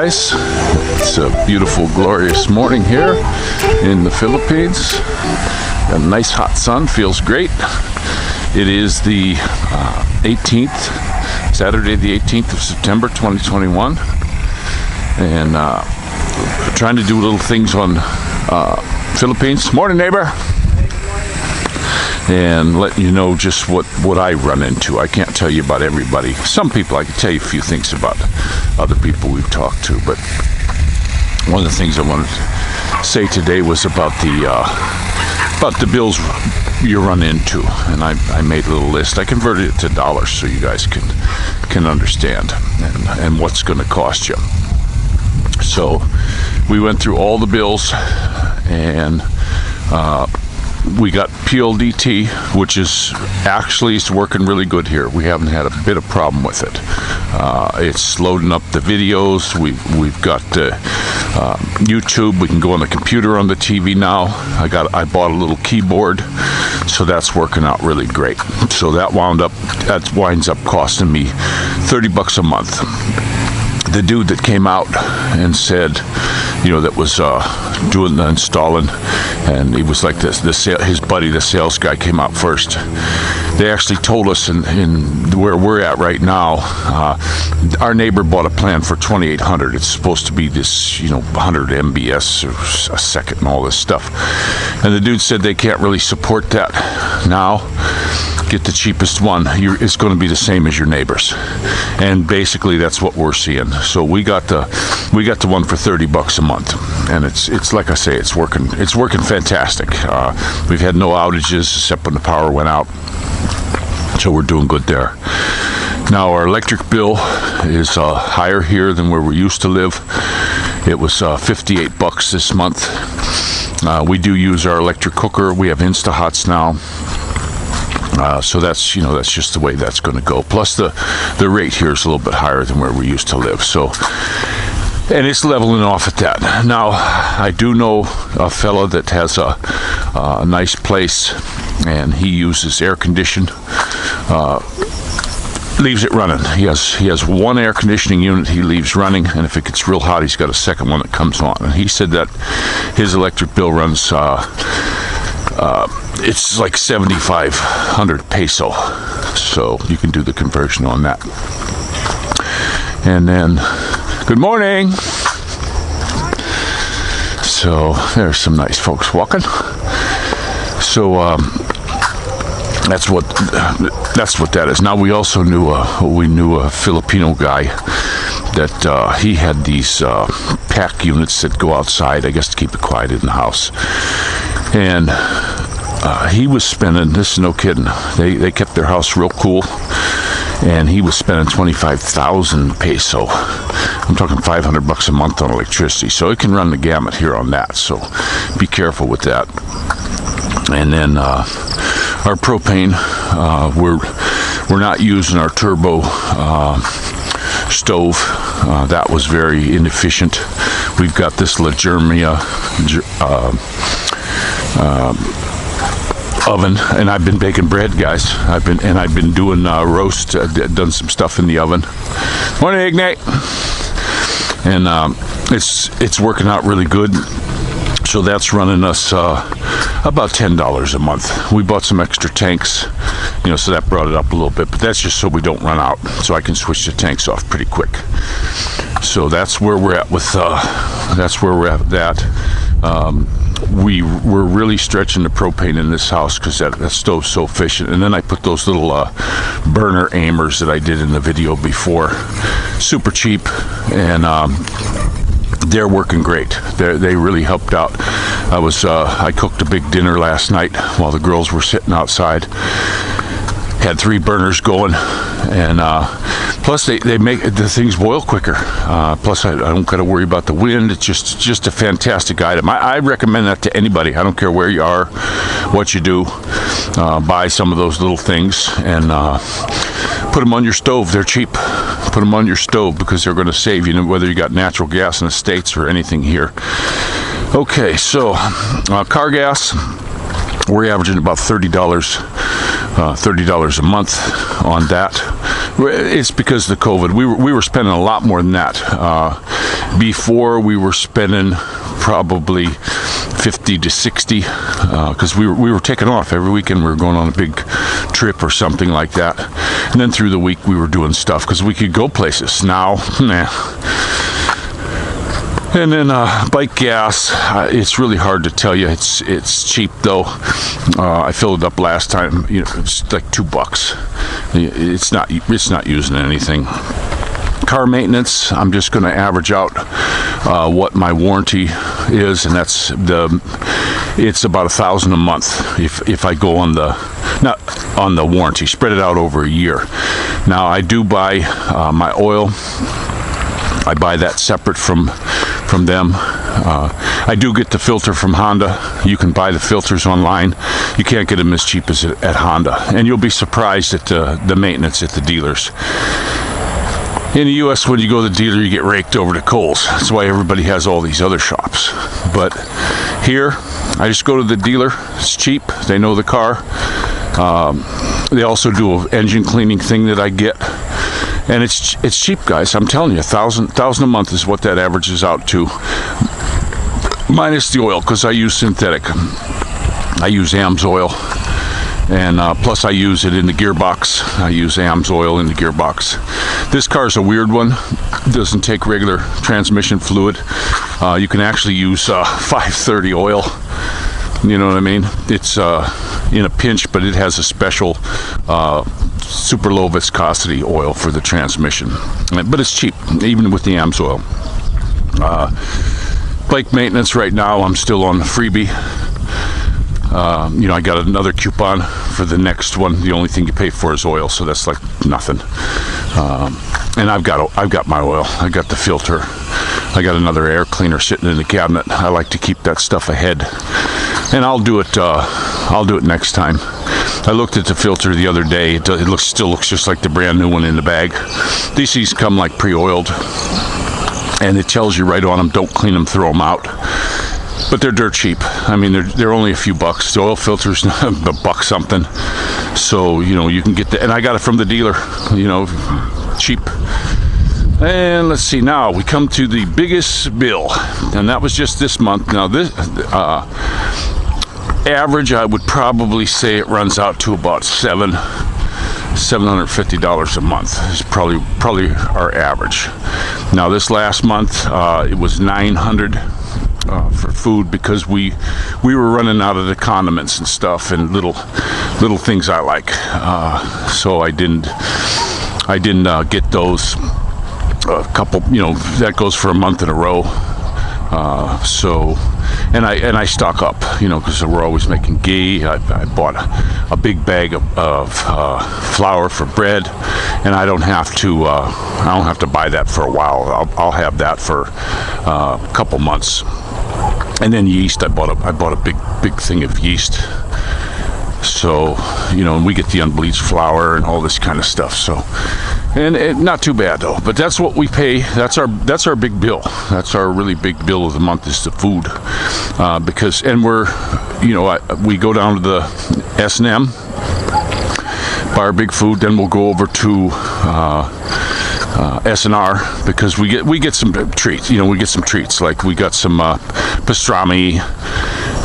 guys. It's a beautiful, glorious morning here in the Philippines. Got a nice hot sun, feels great. It is the 18th, Saturday the 18th of September 2021. And trying to do little things on Philippines. Morning, neighbor. And letting you know just what I run into. I can't tell you about everybody. Some people I can tell you a few things about other people we've talked to, but one of the things I wanted to say today was about the bills you run into, and I made a little list. I converted it to dollars so you guys can understand and what's going to cost you. So we went through all the bills, and we got PLDT, which is working really good here. We haven't had a bit of problem with it. It's loading up the videos. We've got YouTube. We can go on the computer on the TV now. I bought a little keyboard, so that's working out really great. So that winds up costing me $30 a month. The dude that came out and said, that was doing the installing, and he was like this. His buddy, the sales guy, came out first. They actually told us in where we're at right now. Our neighbor bought a plan for $2,800. It's supposed to be this, 100 MBS a second and all this stuff. And the dude said they can't really support that now. Get the cheapest one. It's going to be the same as your neighbors, and basically that's what we're seeing. So we got the one for $30 a month, and it's like I say, it's working fantastic. We've had no outages except when the power went out, so we're doing good there. Now our electric bill is higher here than where we used to live. It was $58 this month. We do use our electric cooker. We have Instahots now. So that's just the way that's going to go. Plus the rate here is a little bit higher than where we used to live. So, and it's leveling off at that. Now, I do know a fella that has a nice place, and he uses air condition. Leaves it running. He has one air conditioning unit he leaves running, and if it gets real hot, he's got a second one that comes on. And he said that his electric bill runs. It's like 7,500 peso, so you can do the conversion on that. And then, good morning. So there's some nice folks walking. So that's what that is. Now we also knew a Filipino guy that he had these pack units that go outside, I guess, to keep it quiet in the house. And he was spending, this is no kidding, they kept their house real cool, and he was spending 25,000 peso. I'm talking $500 a month on electricity, so it can run the gamut here on that, so be careful with that. And then our propane, we're not using our turbo stove. That was very inefficient. We've got this La Germia oven, and I've been baking bread, guys. I've been doing roast, done some stuff in the oven. Morning, Ignite. And it's working out really good. So that's running us about $10 a month. We bought some extra tanks, so that brought it up a little bit, but that's just so we don't run out, so I can switch the tanks off pretty quick. So that's where we're at with that. We're really stretching the propane in this house because that stove's so efficient. And then I put those little burner aimers that I did in the video before, super cheap, and they're working great. They really helped out. I cooked a big dinner last night while the girls were sitting outside. Had 3 burners going, and plus they make the things boil quicker. Plus I don't got to worry about the wind. It's just a fantastic item. I recommend that to anybody. I don't care where you are, what you do. Buy some of those little things and put them on your stove. They're cheap. Put them on your stove because they're going to save you, whether you got natural gas in the States or anything here. Okay, so car gas, we're averaging about $30 a month on that. It's because of the COVID. We were spending a lot more than that. Before we were spending probably 50 to 60 because we were taking off every weekend. We were going on a big trip or something like that, and then through the week we were doing stuff because we could go places. Now, nah. And then bike gas, it's really hard to tell you. It's cheap though. I filled it up last time. You know, it's like $2. It's not using anything. Car maintenance, I'm just going to average out what my warranty is, and it's about $1,000 a month if I go on not on the warranty, spread it out over a year. Now I do buy my oil. I buy that separate from them. I do get the filter from Honda. You can buy the filters online. You can't get them as cheap as at Honda, and you'll be surprised at the maintenance at the dealers. In the U.S., when you go to the dealer, you get raked over to Kohl's. That's why everybody has all these other shops. But here, I just go to the dealer. It's cheap. They know the car. They also do an engine cleaning thing that I get. And it's cheap, guys. I'm telling you, $1,000 a month is what that averages out to. Minus the oil, because I use synthetic. I use AMS oil. And plus I use it in the gearbox. I use AMS oil in the gearbox. This car is a weird one. It doesn't take regular transmission fluid. You can actually use 530 oil. You know what I mean? It's in a pinch, but it has a special super low viscosity oil for the transmission. But it's cheap, even with the AMS oil. Bike maintenance right now, I'm still on the freebie. You know, I got another coupon for the next one. The only thing you pay for is oil, so that's like nothing. And I've got my oil. I got the filter. I got another air cleaner sitting in the cabinet. I like to keep that stuff ahead, and I'll do it. I'll do it next time. I looked at the filter the other day. It still looks just like the brand new one in the bag. These things come like pre-oiled, and it tells you right on them, don't clean them, throw them out. But they're dirt cheap. I mean, they're only a few bucks. The oil filter's a buck something. So, you know, you can get and I got it from the dealer, you know, cheap. And let's see, now we come to the biggest bill, and that was just this month. Now this average, I would probably say it runs out to about $750 a month is probably our average. Now this last month, it was $900 for food, because we were running out of the condiments and stuff and little things I like. So I didn't get those. A couple, you know, that goes for a month in a row. So, and I stock up, you know, because we're always making ghee. I bought a big bag of flour for bread, and I don't have to buy that for a while. I'll have that for a couple months. And then yeast, I bought a big thing of yeast. So, you know, and we get the unbleached flour and all this kind of stuff. So, and not too bad though. But that's what we pay. That's our big bill. That's our really big bill of the month, is the food. Because, and we're, you know, we go down to the S&M, buy our big food, then we'll go over to S&R, because we get some treats. You know, we get some treats, like we got some pastrami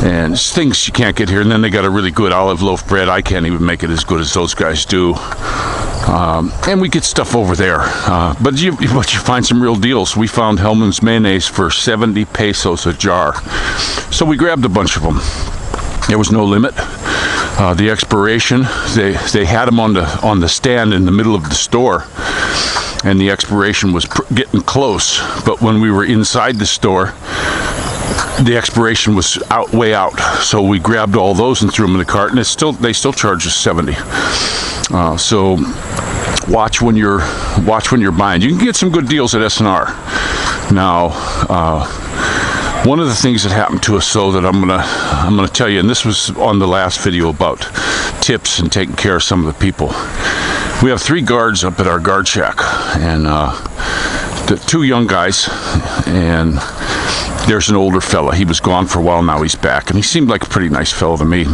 and things you can't get here. And then they got a really good olive loaf bread. I can't even make it as good as those guys do. And we get stuff over there. But you find some real deals. We found Hellmann's mayonnaise for 70 pesos a jar. So we grabbed a bunch of them. There was no limit. The expiration, they had them on the stand in the middle of the store, and the expiration was getting close. But when we were inside the store, the expiration was way out. So we grabbed all those and threw them in the cart, and they still charge us 70. So watch when you're buying. You can get some good deals at S&R. Now, one of the things that happened to us, though, that I'm gonna tell you, and this was on the last video about tips and taking care of some of the people. We have 3 guards up at our guard shack, and the 2 young guys, and there's an older fella. He was gone for a while, now he's back, and he seemed like a pretty nice fellow to me.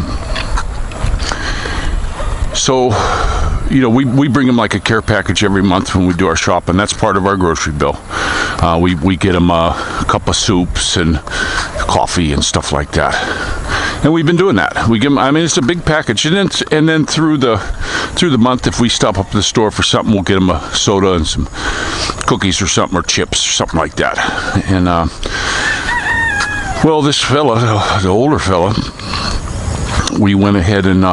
So, we bring them like a care package every month when we do our shopping. That's part of our grocery bill. We get them a cup of soups and coffee and stuff like that. And we've been doing that. We give them, I mean, it's a big package. And then through the month, if we stop up at the store for something, we'll get them a soda and some cookies or something, or chips or something like that. And well, this fella, the older fella, we went ahead and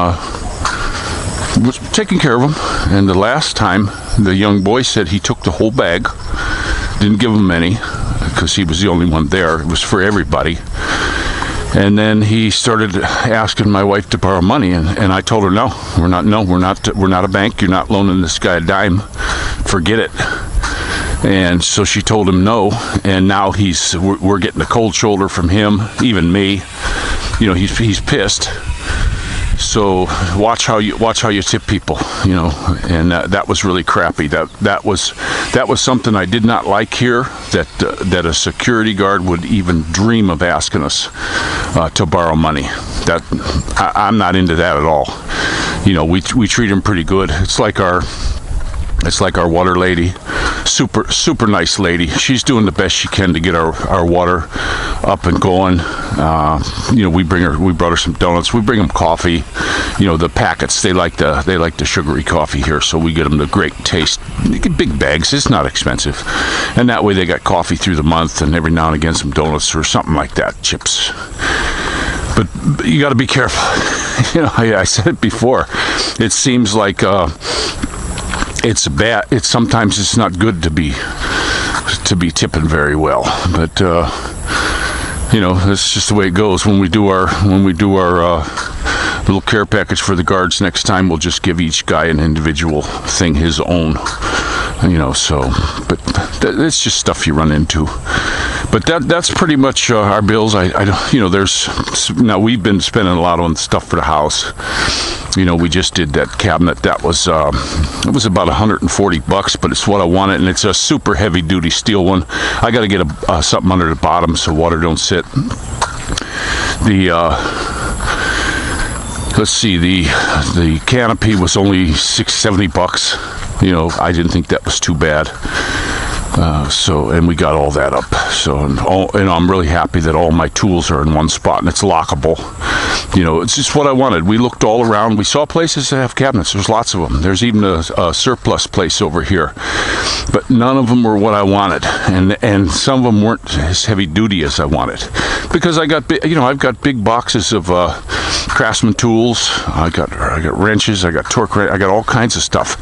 was taking care of him. And the last time, the young boy said he took the whole bag, didn't give him any because he was the only one there. It was for everybody. And then he started asking my wife to borrow money, and I told her, no, we're not a bank. You're not loaning this guy a dime. Forget it. And so she told him no, and now we're getting a cold shoulder from him, even me. He's pissed. So watch how you tip people, and that was really crappy. That was something I did not like here. That a security guard would even dream of asking us to borrow money. I'm not into that at all. We treat them pretty good. It's like our water lady. Super nice lady. She's doing the best she can to get our water up and going. We brought her some donuts. We bring them coffee. The packets. They like the sugary coffee here, so we get them the great taste. You get big bags. It's not expensive, and that way they got coffee through the month, and every now and again some donuts or something like that, chips. But you got to be careful. I said it before. It seems like. It's bad. Sometimes it's not good to be tipping very well, but that's just the way it goes. When we do our little care package for the guards next time, we'll just give each guy an individual thing, his own. But it's just stuff you run into. But that's pretty much our bills. I don't. Now we've been spending a lot on stuff for the house. We just did that cabinet. That was it was about $140, but it's what I wanted, and it's a super heavy duty steel one. I got to get something under the bottom so water don't sit. Let's see, the canopy was only $70. I didn't think that was too bad. And we got all that up. So, and I'm really happy that all my tools are in one spot and it's lockable. It's just what I wanted. We looked all around. We saw places that have cabinets. There's lots of them. There's even a surplus place over here, but none of them were what I wanted, and some of them weren't as heavy duty as I wanted, because I've got big boxes of Craftsman tools. I got wrenches. I got torque wrench. I got all kinds of stuff.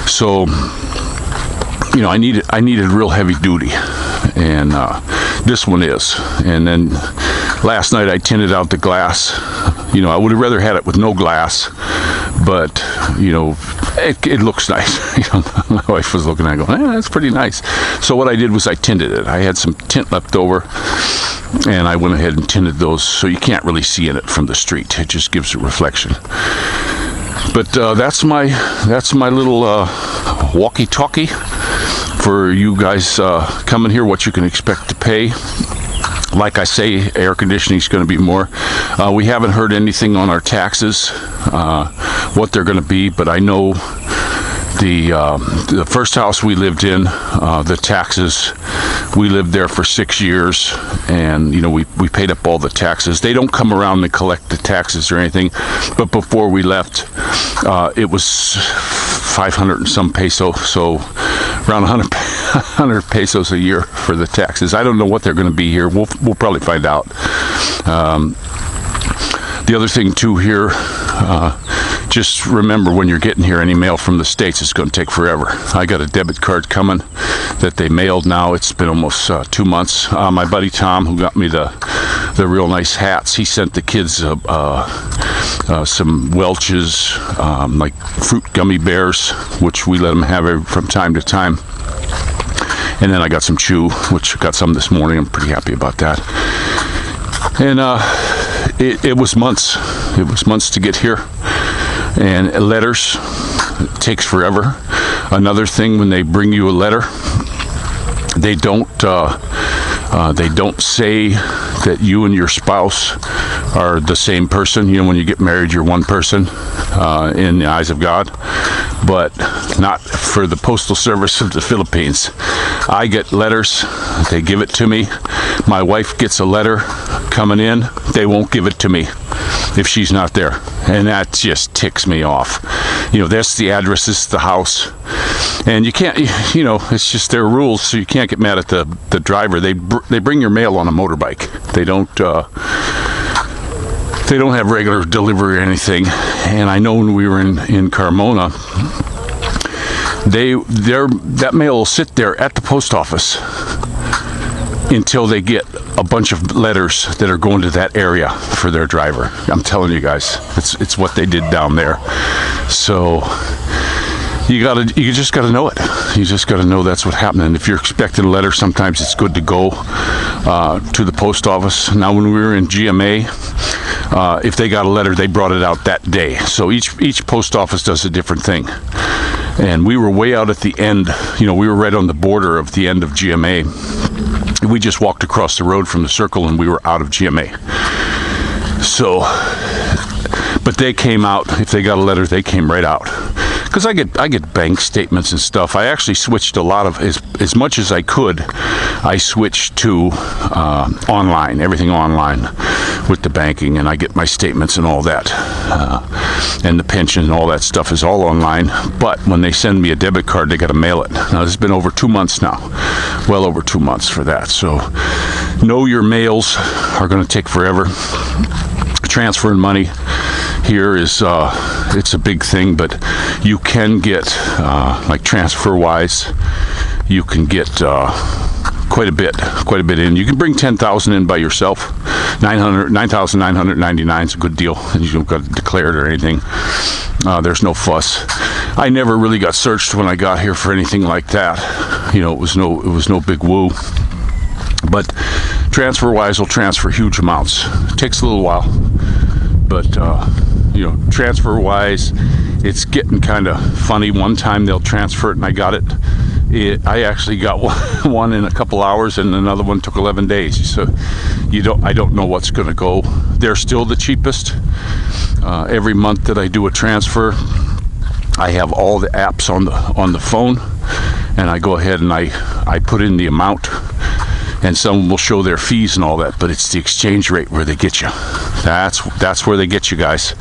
So. I needed real heavy duty, and this one is. And then last night I tinted out the glass. I would have rather had it with no glass, but it looks nice. My wife was looking at it going, that's pretty nice. So what I did was I tinted it. I had some tint left over, and I went ahead and tinted those, so you can't really see in it from the street. It just gives a reflection. But that's my little walkie-talkie for you guys coming here, what you can expect to pay. Like I say, air conditioning is going to be more. We haven't heard anything on our taxes, what they're going to be, but I know the first house we lived in, the taxes, we lived there for 6 years, and we paid up all the taxes. They don't come around and collect the taxes or anything, but before we left, it was 500 and some peso, so around 100 pesos a year for the taxes. I don't know what they're going to be here. We'll probably find out. The other thing too here, just remember when you're getting here any mail from the States, it's going to take forever. I got a debit card coming that they mailed now. It's been almost 2 months. My buddy Tom, who got me the real nice hats, he sent the kids some Welch's, like fruit gummy bears, which we let them have from time to time. And then I got some chew, which I got some this morning. I'm pretty happy about that. And it was months. It was months to get here. And letters, it takes forever. Another thing, when they bring you a letter, they don't They don't say that you and your spouse are the same person. You know, when you get married, you're one person in the eyes of God, but not for the Postal Service of the Philippines. I get letters, they give it to me. My wife gets a letter coming in, they won't give it to me if she's not there, and that just ticks me off. You know, that's the address, this is the house, and you can't, you know, it's just their rules, so you can't get mad at the driver. They bring your mail on a motorbike. They don't have regular delivery or anything. And I know when we were in Carmona, that mail will sit there at the post office until they get a bunch of letters that are going to that area for their driver. I'm telling you guys, it's what they did down there. So you just gotta know it. You just gotta know that's what's happening. If you're expecting a letter, sometimes it's good to go to the post office. Now, when we were in GMA, if they got a letter, they brought it out that day. So each post office does a different thing. And we were way out at the end. You know, we were right on the border of the end of GMA. We just walked across the road from the circle and we were out of GMA. So, but they came out. If they got a letter, they came right out. Because I get bank statements and stuff. I actually switched a lot of, as much as I could, I switched to online, everything online with the banking, and I get my statements and all that. And the pension and all that stuff is all online. But when they send me a debit card, they got to mail it. Now, this has been over 2 months now. Well over 2 months for that. So, know your mails are going to take forever. Transferring money here is it's a big thing, but you can get like TransferWise, you can get quite a bit in. You can bring 10,000 in by yourself. 9,999 is a good deal, and you don't got to declare it or anything. There's no fuss. I never really got searched when I got here for anything like that. You know, it was no big woo. But TransferWise will transfer huge amounts. It takes a little while, but you know, TransferWise, it's getting kind of funny. One time they'll transfer it, and I got it. I actually got one in a couple hours, and another one took 11 days. So I don't know what's going to go. They're still the cheapest. Every month that I do a transfer, I have all the apps on the phone, and I go ahead and I put in the amount. And some will show their fees and all that, but it's the exchange rate where they get you. That's where they get you, guys.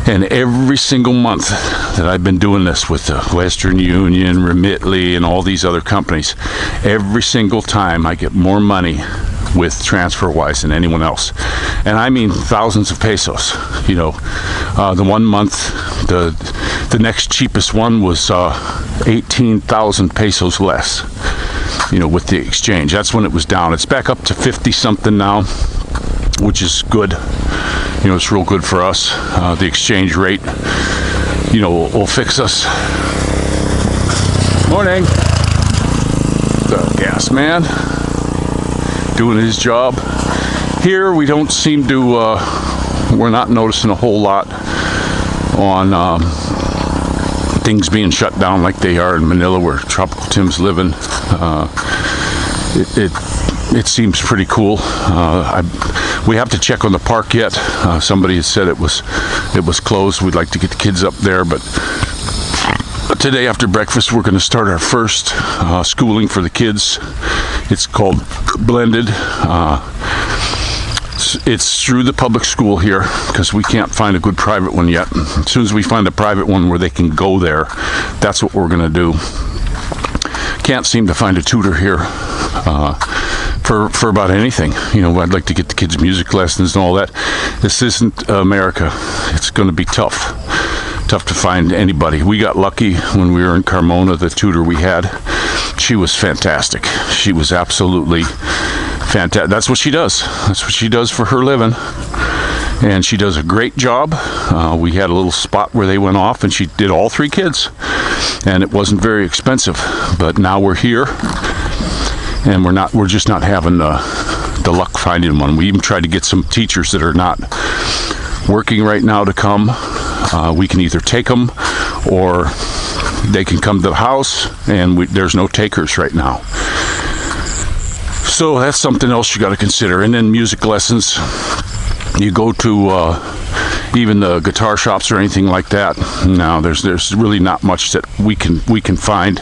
And every single month that I've been doing this with the Western Union, Remitly, and all these other companies, every single time I get more money with TransferWise than anyone else. And I mean thousands of pesos. You know, the 1 month, the next cheapest one was 18,000 pesos less. You know, with the exchange. That's when it was down. It's back up to 50 something now, which is good. You know, it's real good for us. The exchange rate, you know, will fix us. Morning. The gas man doing his job. Here we don't seem to, we're not noticing a whole lot on things being shut down like they are in Manila, where Tropical Tim's living. It seems pretty cool. We have to check on the park yet. Somebody has said it was closed. We'd like to get the kids up there, but today after breakfast we're going to start our first schooling for the kids. It's called Blended. It's through the public school here because we can't find a good private one yet. As soon as we find a private one where they can go there, that's what we're going to do. Can't seem to find a tutor here for about anything. You know, I'd like to get the kids music lessons and all that. This isn't America. It's going to be tough to find anybody. We got lucky when we were in Carmona. The tutor we had, she was fantastic. She was absolutely fantastic. That's what she does. That's what she does for her living. And she does a great job. We had a little spot where they went off, and she did all 3 kids. And it wasn't very expensive. But now we're here, and we're just not having the luck finding one. We even tried to get some teachers that are not working right now to come. We can either take them, or they can come to the house, and there's no takers right now. So that's something else you got to consider. And then music lessons. You go to even the guitar shops or anything like that. No, there's really not much that we can find.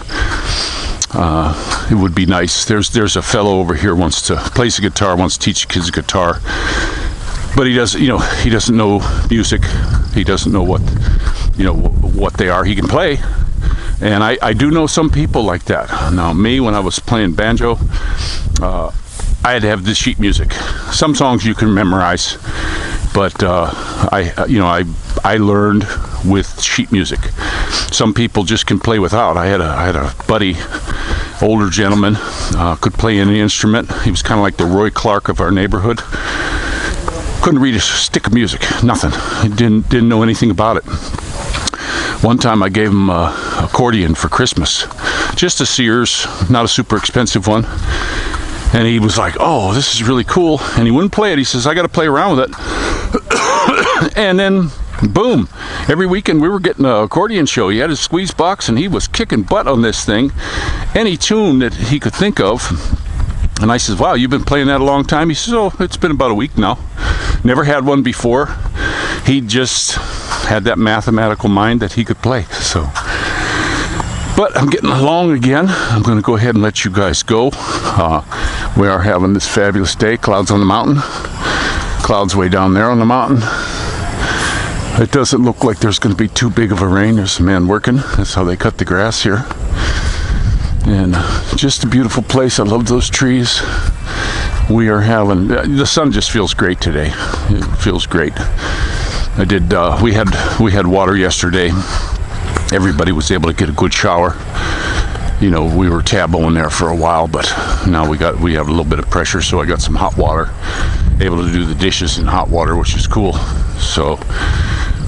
It would be nice. There's a fellow over here plays the guitar, wants to teach kids guitar, but he doesn't know music. He doesn't know what they are. He can play, and I do know some people like that. Now, me, when I was playing banjo, I had to have the sheet music. Some songs you can memorize, but I learned with sheet music. Some people just can play without. I had a buddy, older gentleman, could play any instrument. He was kind of like the Roy Clark of our neighborhood. Couldn't read a stick of music, nothing. He didn't know anything about it. One time I gave him an accordion for Christmas, just a Sears, not a super expensive one. And he was like, "Oh, this is really cool." And he wouldn't play it. He says, "I got to play around with it." And then, boom, every weekend we were getting an accordion show. He had his squeeze box, and he was kicking butt on this thing. Any tune that he could think of. And I says, "Wow, you've been playing that a long time?" He says, "Oh, it's been about a week now." Never had one before. He just had that mathematical mind that he could play. So, but I'm getting along again. I'm going to go ahead and let you guys go. We are having this fabulous day. Clouds on the mountain. Clouds way down there on the mountain. It doesn't look like there's going to be too big of a rain. There's a man working. That's how they cut the grass here. And just a beautiful place. I love those trees. We are having, the sun just feels great today. It feels great. We had water yesterday. Everybody was able to get a good shower. We were tabooing there for a while, but now we have a little bit of pressure, so I got some hot water. Able to do the dishes in hot water, which is cool. So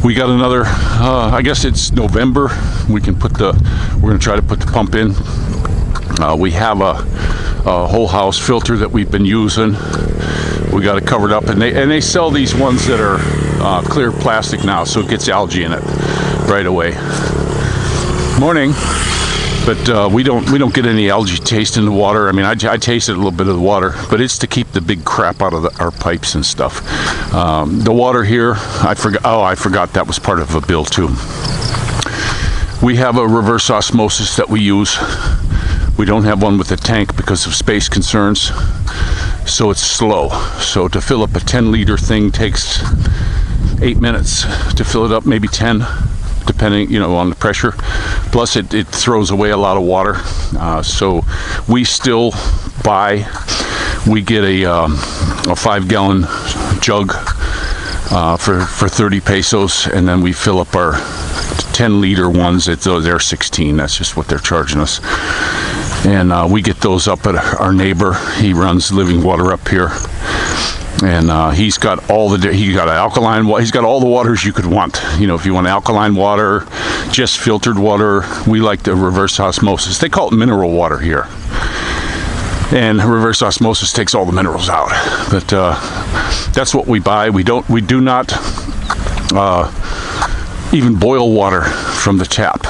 we got another, I guess it's November. We're going to try to put the pump in. We have a whole house filter that we've been using. We got it covered up, and they sell these ones that are clear plastic now, so it gets algae in it right away. Morning. But we don't get any algae taste in the water. I mean, I tasted a little bit of the water, but it's to keep the big crap out of our pipes and stuff. The water here, I forgot that was part of a bill too. We have a reverse osmosis that we use. We don't have one with a tank because of space concerns, so it's slow. So to fill up a 10-liter thing takes 8 minutes. To fill it up, maybe 10. Depending, on the pressure. Plus, it throws away a lot of water. So we still we get a 5-gallon jug for 30 pesos, and then we fill up our 10-liter ones. They're 16. That's just what they're charging us. And we get those up at our neighbor. He runs living water up here. And he's got alkaline water. He's got all the waters you could want. If you want alkaline water, just filtered water, we like the reverse osmosis. They call it mineral water here. And reverse osmosis takes all the minerals out. But that's what we buy. We do not even boil water from the tap.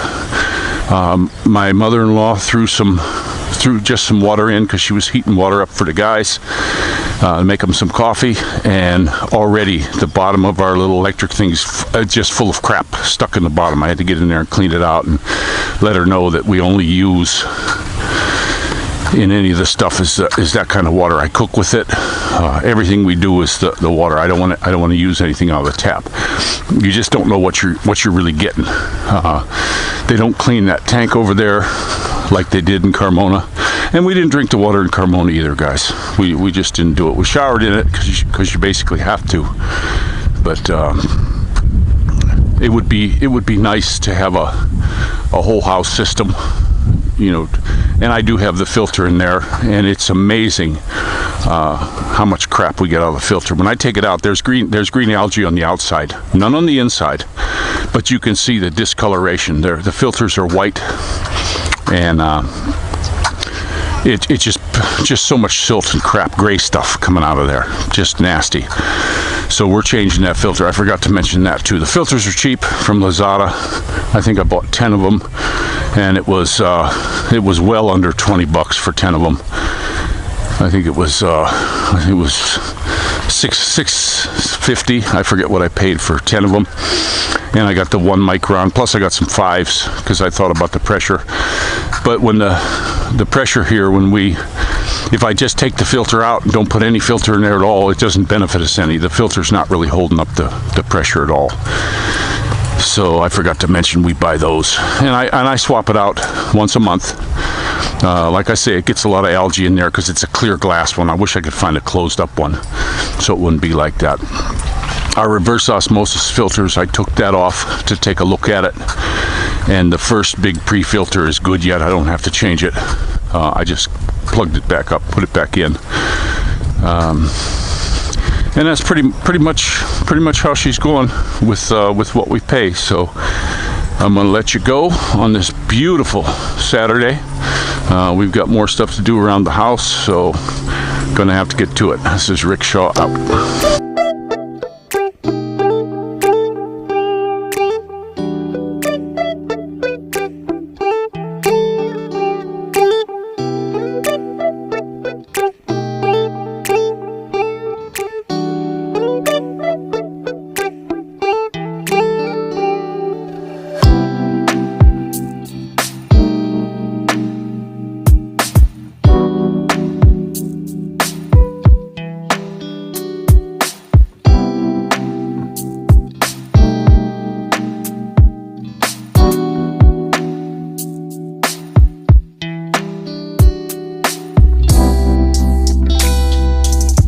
My mother-in-law threw just some water in because she was heating water up for the guys. Make them some coffee, and already the bottom of our little electric thing's just full of crap stuck in the bottom. I had to get in there and clean it out and let her know that we only use in any of the stuff is that kind of water. I cook with it. Everything we do is the water. I don't want to use anything out of the tap. You just don't know what you're really getting. They don't clean that tank over there like they did in Carmona. And we didn't drink the water in Carmona either, guys. We just didn't do it. We showered in it because you basically have to. But it would be nice to have a whole house system, and I do have the filter in there, and it's amazing how much crap we get out of the filter. When I take it out, there's green algae on the outside, none on the inside, but you can see the discoloration there. The filters are white, and it's just so much silt and crap, gray stuff coming out of there, just nasty. So we're changing that filter. I forgot to mention that too. The filters are cheap from Lazada. I think I bought 10 of them, and it was well under $20 for 10 of them. I think it was $650. I forget what I paid for 10 of them. And I got the 1 micron, plus I got some 5s because I thought about the pressure. But when the pressure here, if I just take the filter out and don't put any filter in there at all, it doesn't benefit us any. The filter's not really holding up the pressure at all. So I forgot to mention we buy those, and I swap it out once a month. Like I say, it gets a lot of algae in there because it's a clear glass one. I wish I could find a closed up one so it wouldn't be like that. Our reverse osmosis filters, I took that off to take a look at it, and the first big pre-filter is good yet. I don't have to change it. I just plugged it back up, put it back in, and that's pretty much how she's going with what we pay. So I'm gonna let you go on this beautiful Saturday. We've got more stuff to do around the house, so gonna have to get to it. This is Rick Shaw out.